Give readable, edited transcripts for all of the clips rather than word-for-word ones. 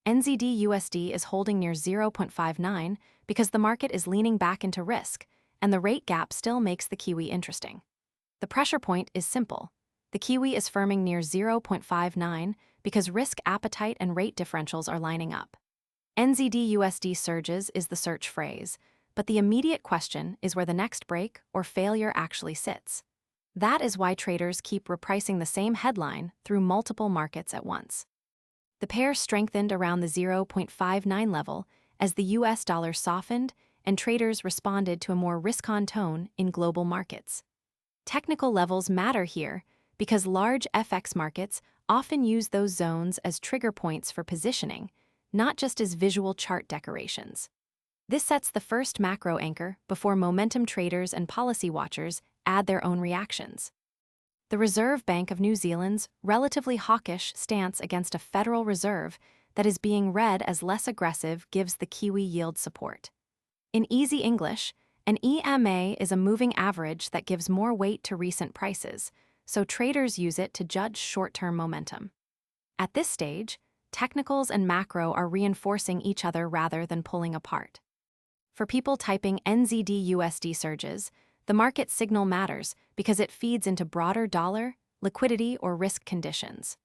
NZD USD is holding near 0.59 because the market is leaning back into risk, and the rate gap still makes the Kiwi interesting. The pressure point is simple. The Kiwi is firming near 0.59 because risk appetite and rate differentials are lining up. NZD USD Surges is the search phrase, but the immediate question is where the next break or failure actually sits. That is why traders keep repricing the same headline through multiple markets at once. The pair strengthened around the 0.59 level as the US dollar softened and traders responded to a more risk-on tone in global markets. Technical levels matter here because large FX markets often use those zones as trigger points for positioning, not just as visual chart decorations. This sets the first macro anchor before momentum traders and policy watchers add their own reactions. The Reserve Bank of New Zealand's relatively hawkish stance against a Federal Reserve that is being read as less aggressive gives the Kiwi yield support. In easy English, an EMA is a moving average that gives more weight to recent prices, so traders use it to judge short-term momentum. At this stage, technicals and macro are reinforcing each other rather than pulling apart. For people typing NZD USD surges, the market signal matters because it feeds into broader dollar, liquidity, or risk conditions.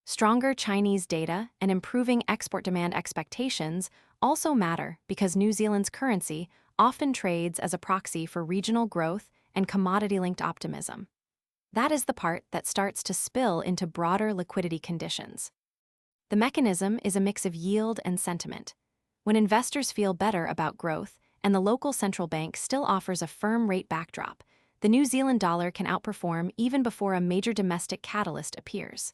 Stronger Chinese data and improving export demand expectations also matter because New Zealand's currency often trades as a proxy for regional growth and commodity-linked optimism. That is the part that starts to spill into broader liquidity conditions. The mechanism is a mix of yield and sentiment. When investors feel better about growth and the local central bank still offers a firm rate backdrop, the New Zealand dollar can outperform even before a major domestic catalyst appears.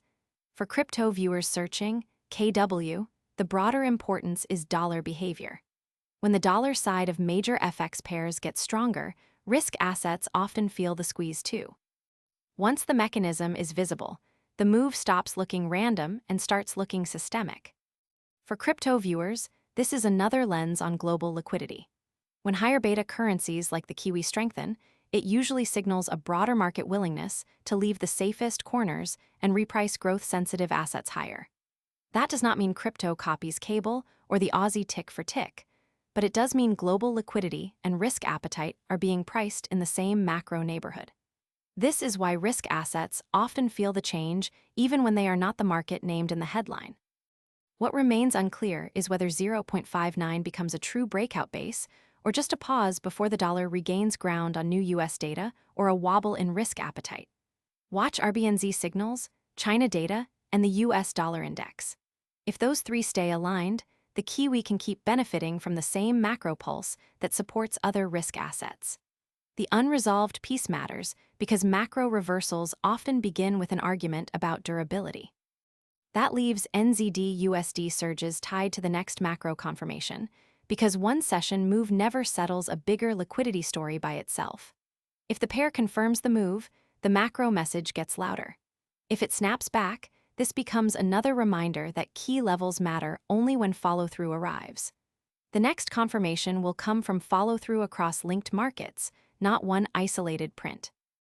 For crypto viewers searching KW, the broader importance is dollar behavior. When the dollar side of major FX pairs gets stronger, risk assets often feel the squeeze too. Once the mechanism is visible, the move stops looking random and starts looking systemic. For crypto viewers, this is another lens on global liquidity. When higher beta currencies like the Kiwi strengthen, it usually signals a broader market willingness to leave the safest corners and reprice growth-sensitive assets higher. That does not mean crypto copies cable or the Aussie tick for tick, but it does mean global liquidity and risk appetite are being priced in the same macro neighborhood. This is why risk assets often feel the change even when they are not the market named in the headline. What remains unclear is whether 0.59 becomes a true breakout base or just a pause before the dollar regains ground on new US data or a wobble in risk appetite. Watch RBNZ signals, China data, and the US dollar index. If those three stay aligned, the Kiwi can keep benefiting from the same macro pulse that supports other risk assets. The unresolved piece matters because macro reversals often begin with an argument about durability. That leaves NZD USD surges tied to the next macro confirmation because one session move never settles a bigger liquidity story by itself. If the pair confirms the move, the macro message gets louder. If it snaps back, this becomes another reminder that key levels matter only when follow-through arrives. The next confirmation will come from follow-through across linked markets, not one isolated print.